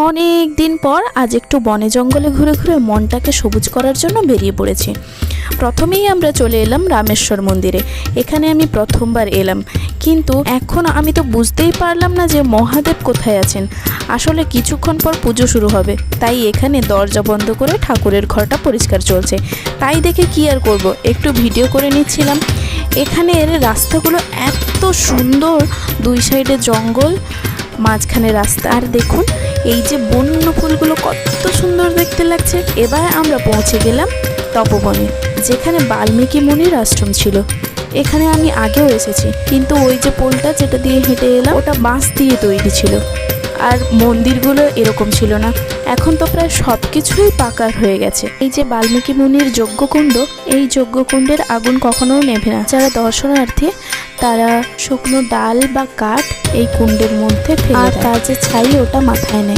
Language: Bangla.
অনেক দিন পর আজ একটু বনে জঙ্গলে ঘুরে ঘুরে মনটাকে সবুজ করার জন্য বেরিয়ে পড়েছি। প্রথমেই আমরা চলে এলাম রামেশ্বর মন্দিরে। এখানে আমি প্রথমবার এলাম, কিন্তু এখন আমি তো বুঝতেই পারলাম না যে মহাদেব কোথায় আছেন। আসলে কিছুক্ষণ পর পুজো শুরু হবে, তাই এখানে দরজা বন্ধ করে ঠাকুরের ঘরটা পরিষ্কার চলছে। তাই দেখে কি আর করব, একটু ভিডিও করে নিচ্ছিলাম। এখানের রাস্তাগুলো এত সুন্দর, দুই সাইডে জঙ্গল, মাঝখানে রাস্তা। আর দেখুন এই যে বন্য ফুলগুলো কত সুন্দর দেখতে লাগছে। এবার আমরা পৌঁছে গেলাম তপবনে, যেখানে বাল্মীকি মুনির আশ্রম ছিল। এখানে আমি আগেও এসেছি, কিন্তু ওই যে পোলটা যেটা দিয়ে হেঁটে এলাম ওটা বাঁশ দিয়ে তৈরি ছিল, আর মন্দিরগুলো এরকম ছিল না। এখন তো প্রায় সব কিছুই পাকা হয়ে গেছে। এই যে বাল্মীকি মুনির যজ্ঞকুণ্ড, এই যজ্ঞকুণ্ডের আগুন কখনো নেভে না। যারা দর্শনার্থী তারা শুকনো ডাল বা কাঠ এই কুণ্ডের মধ্যে ফেলে, আর তার যে ছাই ওটা মাথায় নেয়।